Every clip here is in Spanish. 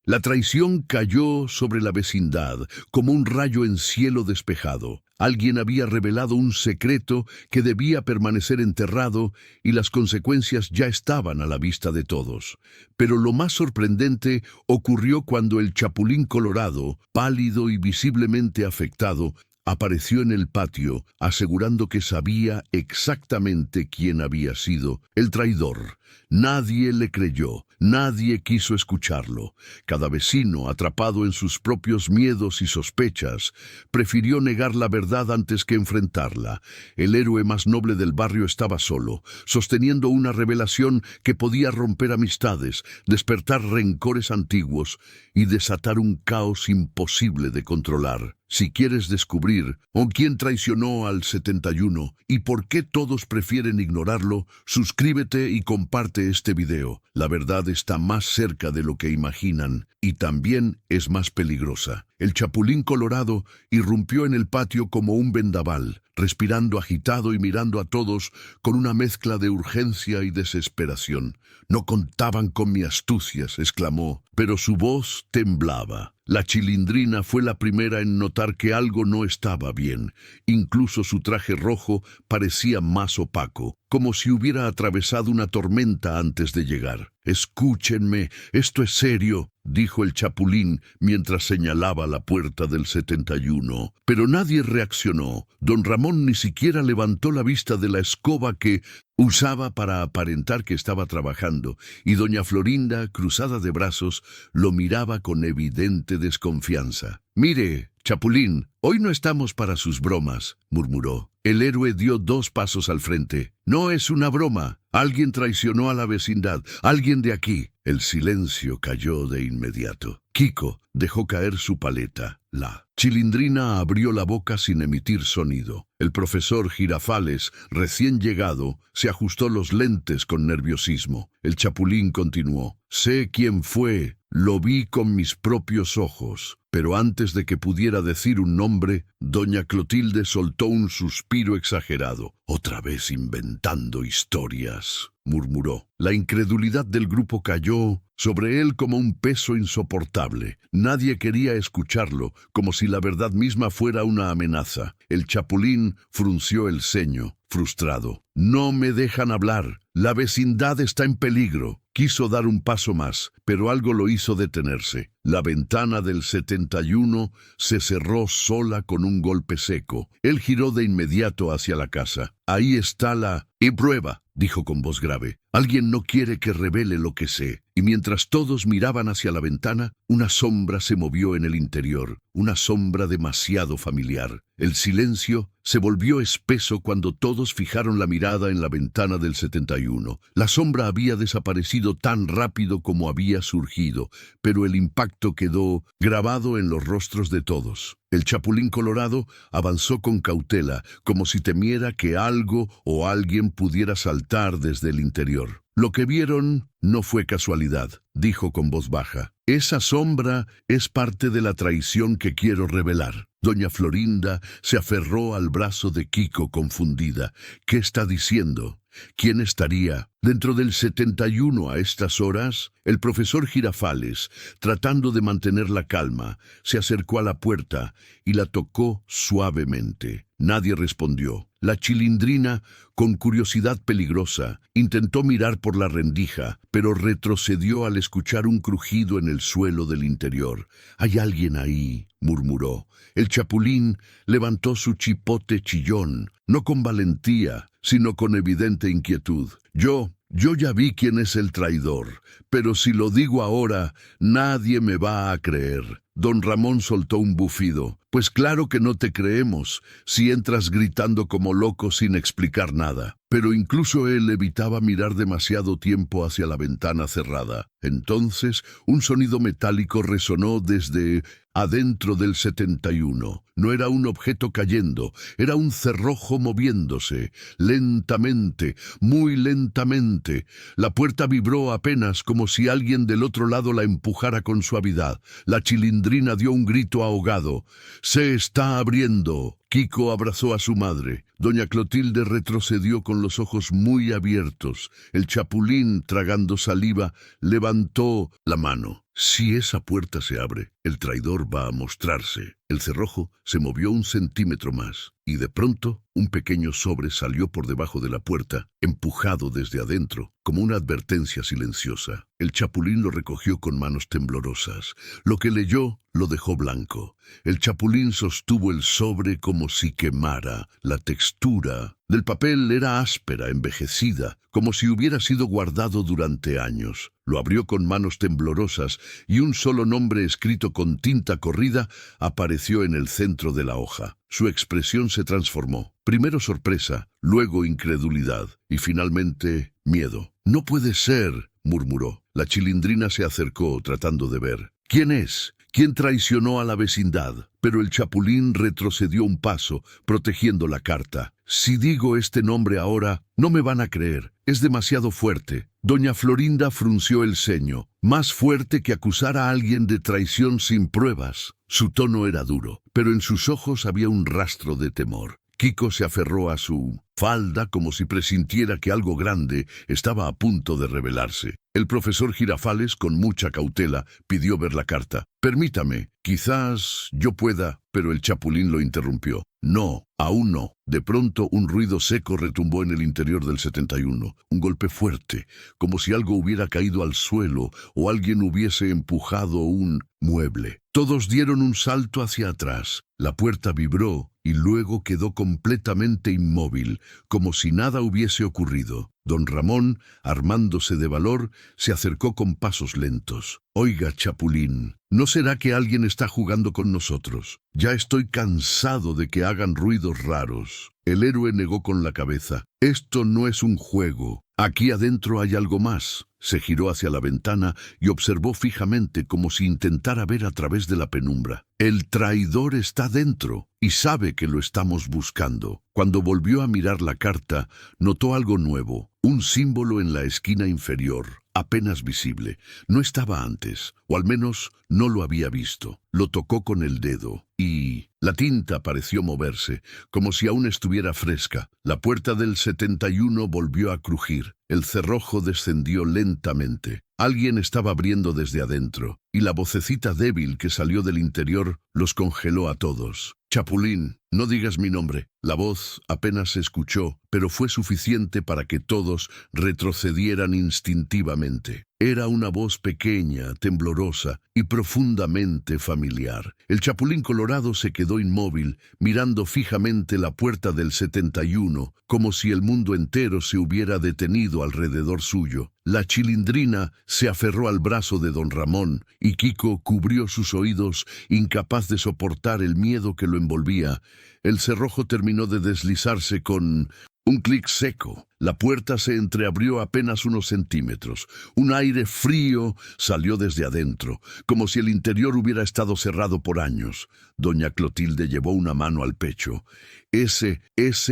La traición cayó sobre la vecindad como un rayo en cielo despejado. Alguien había revelado un secreto que debía permanecer enterrado y las consecuencias ya estaban a la vista de todos. Pero lo más sorprendente ocurrió cuando el Chapulín Colorado, pálido y visiblemente afectado, apareció en el patio, asegurando que sabía exactamente quién había sido el traidor. Nadie le creyó, nadie quiso escucharlo. Cada vecino, atrapado en sus propios miedos y sospechas, prefirió negar la verdad antes que enfrentarla. El héroe más noble del barrio estaba solo, sosteniendo una revelación que podía romper amistades, despertar rencores antiguos y desatar un caos imposible de controlar. Si quieres descubrir quién traicionó al 71 y por qué todos prefieren ignorarlo, suscríbete y comparte este video. La verdad está más cerca de lo que imaginan y también es más peligrosa. El Chapulín Colorado irrumpió en el patio como un vendaval, respirando agitado y mirando a todos con una mezcla de urgencia y desesperación. «No contaban con mi astucia», exclamó, pero su voz temblaba. La Chilindrina fue la primera en notar que algo no estaba bien. Incluso su traje rojo parecía más opaco, como si hubiera atravesado una tormenta antes de llegar. «Escúchenme, esto es serio», dijo el Chapulín mientras señalaba la puerta del 71. Pero nadie reaccionó. Don Ramón ni siquiera levantó la vista de la escoba que usaba para aparentar que estaba trabajando, y doña Florinda, cruzada de brazos, lo miraba con evidente desconfianza. «Mire, Chapulín, hoy no estamos para sus bromas», murmuró. El héroe dio 2 pasos al frente. «No es una broma. Alguien traicionó a la vecindad. Alguien de aquí». El silencio cayó de inmediato. Kiko dejó caer su paleta. La Chilindrina abrió la boca sin emitir sonido. El profesor Girafales, recién llegado, se ajustó los lentes con nerviosismo. El Chapulín continuó. «Sé quién fue. Lo vi con mis propios ojos». Pero antes de que pudiera decir un nombre, doña Clotilde soltó un suspiro exagerado. «Otra vez inventando historias», murmuró. La incredulidad del grupo cayó sobre él como un peso insoportable. Nadie quería escucharlo, como si la verdad misma fuera una amenaza. El Chapulín frunció el ceño, frustrado. «No me dejan hablar. La vecindad está en peligro». Quiso dar un paso más, pero algo lo hizo detenerse. La ventana del 71 se cerró sola con un golpe seco. Él giró de inmediato hacia la casa. «Ahí está la... y prueba», dijo con voz grave. «Alguien no quiere que revele lo que sé». Y mientras todos miraban hacia la ventana, una sombra se movió en el interior, una sombra demasiado familiar. El silencio se volvió espeso cuando todos fijaron la mirada en la ventana del 71. La sombra había desaparecido tan rápido como había surgido, pero el impacto quedó grabado en los rostros de todos. El Chapulín Colorado avanzó con cautela, como si temiera que algo o alguien pudiera saltar desde el interior. «Lo que vieron no fue casualidad», dijo con voz baja. «Esa sombra es parte de la traición que quiero revelar». Doña Florinda se aferró al brazo de Kiko confundida. «¿Qué está diciendo? ¿Quién estaría dentro del 71 a estas horas?» El profesor Girafales, tratando de mantener la calma, se acercó a la puerta y la tocó suavemente. Nadie respondió. La Chilindrina, con curiosidad peligrosa, intentó mirar por la rendija, pero retrocedió al escuchar un crujido en el suelo del interior. «Hay alguien ahí», murmuró. El Chapulín levantó su chipote chillón, no con valentía, sino con evidente inquietud. Yo ya vi quién es el traidor, pero si lo digo ahora, nadie me va a creer». Don Ramón soltó un bufido. «Pues claro que no te creemos, si entras gritando como loco sin explicar nada». Pero incluso él evitaba mirar demasiado tiempo hacia la ventana cerrada. Entonces, un sonido metálico resonó desde adentro del 71. No era un objeto cayendo, era un cerrojo moviéndose, lentamente, muy lentamente. La puerta vibró apenas como si alguien del otro lado la empujara con suavidad. La Chilindrina dio un grito ahogado. «¡Se está abriendo!». Kiko abrazó a su madre. Doña Clotilde retrocedió con los ojos muy abiertos. El Chapulín, tragando saliva, levantó la mano. Si esa puerta se abre, el traidor va a mostrarse. El cerrojo se movió 1 centímetro más, y de pronto un pequeño sobre salió por debajo de la puerta, empujado desde adentro, como una advertencia silenciosa. El chapulín lo recogió con manos temblorosas. Lo que leyó lo dejó blanco. El chapulín sostuvo el sobre como si quemara. La textura del papel era áspera, envejecida, como si hubiera sido guardado durante años. Lo abrió con manos temblorosas y un solo nombre escrito con tinta corrida apareció en el centro de la hoja. Su expresión se transformó. Primero sorpresa, luego incredulidad y finalmente miedo. «No puede ser», murmuró. La chilindrina se acercó tratando de ver. «¿Quién es? ¿Quién traicionó a la vecindad?». Pero el chapulín retrocedió un paso, protegiendo la carta. «Si digo este nombre ahora, no me van a creer. Es demasiado fuerte». Doña Florinda frunció el ceño, más fuerte que acusar a alguien de traición sin pruebas. Su tono era duro, pero en sus ojos había un rastro de temor. Kiko se aferró a su falda como si presintiera que algo grande estaba a punto de revelarse. El profesor Girafales, con mucha cautela, pidió ver la carta. «Permítame, quizás yo pueda», pero el chapulín lo interrumpió. «No, aún no». De pronto un ruido seco retumbó en el interior del 71, un golpe fuerte, como si algo hubiera caído al suelo o alguien hubiese empujado un mueble. Todos dieron un salto hacia atrás. La puerta vibró y luego quedó completamente inmóvil, como si nada hubiese ocurrido. Don Ramón, armándose de valor, se acercó con pasos lentos. «Oiga, chapulín, ¿no será que alguien está jugando con nosotros? Ya estoy cansado de que hagan ruidos raros». El héroe negó con la cabeza. «Esto no es un juego. Aquí adentro hay algo más». Se giró hacia la ventana y observó fijamente como si intentara ver a través de la penumbra. «El traidor está dentro y sabe que lo estamos buscando». Cuando volvió a mirar la carta, notó algo nuevo. Un símbolo en la esquina inferior, apenas visible. No estaba antes, o al menos no lo había visto. Lo tocó con el dedo y la tinta pareció moverse, como si aún estuviera fresca. La puerta del 71 volvió a crujir. El cerrojo descendió lentamente. Alguien estaba abriendo desde adentro, y la vocecita débil que salió del interior los congeló a todos. «Chapulín, no digas mi nombre». La voz apenas se escuchó, pero fue suficiente para que todos retrocedieran instintivamente. Era una voz pequeña, temblorosa y profundamente familiar. El chapulín colorado se quedó inmóvil, mirando fijamente la puerta del 71, como si el mundo entero se hubiera detenido alrededor suyo. La chilindrina se aferró al brazo de don Ramón, y Kiko cubrió sus oídos, incapaz de soportar el miedo que lo envolvía. El cerrojo terminó de deslizarse con un clic seco. La puerta se entreabrió apenas unos centímetros. Un aire frío salió desde adentro, como si el interior hubiera estado cerrado por años. Doña Clotilde llevó una mano al pecho. Ese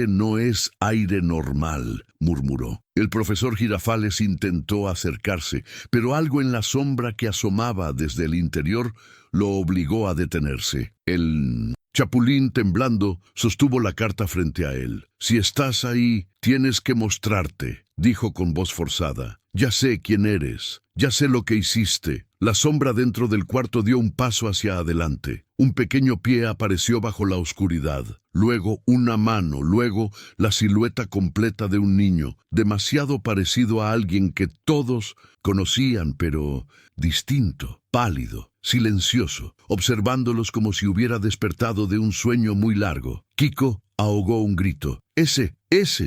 no es aire normal», murmuró. El profesor Girafales intentó acercarse, pero algo en la sombra que asomaba desde el interior lo obligó a detenerse. El chapulín, temblando, sostuvo la carta frente a él. «Si estás ahí, tienes que mostrarte», dijo con voz forzada. «Ya sé quién eres, ya sé lo que hiciste». La sombra dentro del cuarto dio un paso hacia adelante. Un pequeño pie apareció bajo la oscuridad. Luego una mano, luego la silueta completa de un niño, demasiado parecido a alguien que todos conocían, pero distinto, pálido, silencioso, observándolos como si hubiera despertado de un sueño muy largo. Kiko ahogó un grito. Ese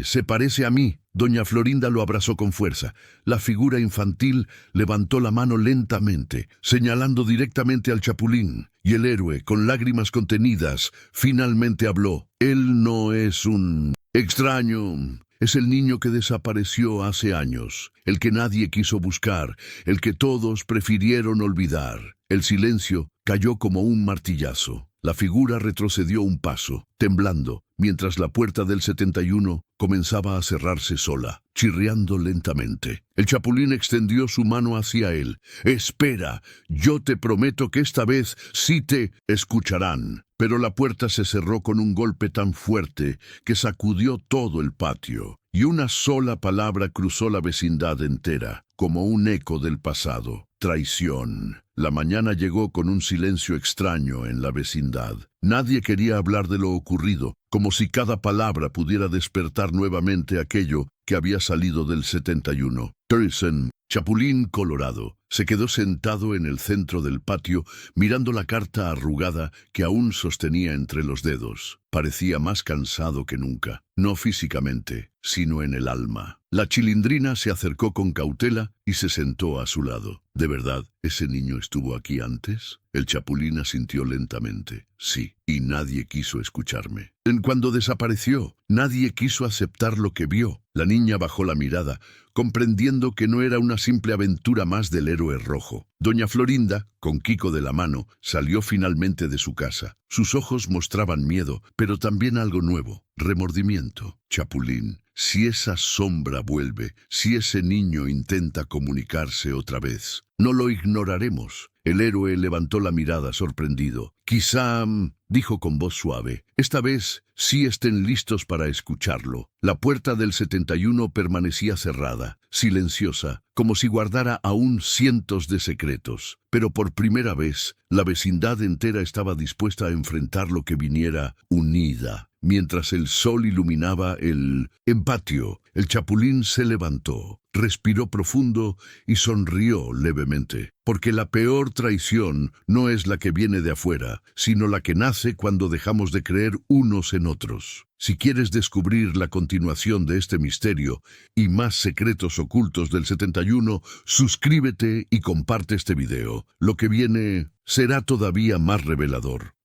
se parece a mí». Doña Florinda lo abrazó con fuerza. La figura infantil levantó la mano lentamente, señalando directamente al chapulín, y el héroe, con lágrimas contenidas, finalmente habló. «Él no es un extraño. Es el niño que desapareció hace años, el que nadie quiso buscar, el que todos prefirieron olvidar». El silencio cayó como un martillazo. La figura retrocedió un paso, temblando, mientras la puerta del 71 comenzaba a cerrarse sola, chirriando lentamente. El chapulín extendió su mano hacia él. «Espera, yo te prometo que esta vez sí te escucharán». Pero la puerta se cerró con un golpe tan fuerte que sacudió todo el patio, y una sola palabra cruzó la vecindad entera, como un eco del pasado. Traición. La mañana llegó con un silencio extraño en la vecindad. Nadie quería hablar de lo ocurrido, como si cada palabra pudiera despertar nuevamente aquello que había salido del 71. Thurston, Chapulín Colorado, se quedó sentado en el centro del patio mirando la carta arrugada que aún sostenía entre los dedos. Parecía más cansado que nunca, no físicamente, sino en el alma. La Chilindrina se acercó con cautela y se sentó a su lado. ¿De verdad ese niño estuvo aquí antes? El Chapulín asintió lentamente. Sí, y nadie quiso escucharme. En cuando desapareció, nadie quiso aceptar lo que vio. La niña bajó la mirada, comprendiendo que no era una simple aventura más del héroe rojo. Doña Florinda, con Kiko de la mano, salió finalmente de su casa. Sus ojos mostraban miedo, pero también algo nuevo, remordimiento. Chapulín, si esa sombra vuelve, si ese niño intenta comunicarse otra vez, no lo ignoraremos. El héroe levantó la mirada sorprendido. Quizá, dijo con voz suave, esta vez sí estén listos para escucharlo. La puerta del 71 permanecía cerrada, silenciosa, como si guardara aún cientos de secretos. Pero por primera vez, la vecindad entera estaba dispuesta a enfrentar lo que viniera, unida. Mientras el sol iluminaba el patio, el Chapulín se levantó, respiró profundo y sonrió levemente. Porque la peor traición no es la que viene de afuera, sino la que nace cuando dejamos de creer unos en otros. Si quieres descubrir la continuación de este misterio y más secretos ocultos del 71, suscríbete y comparte este video. Lo que viene será todavía más revelador.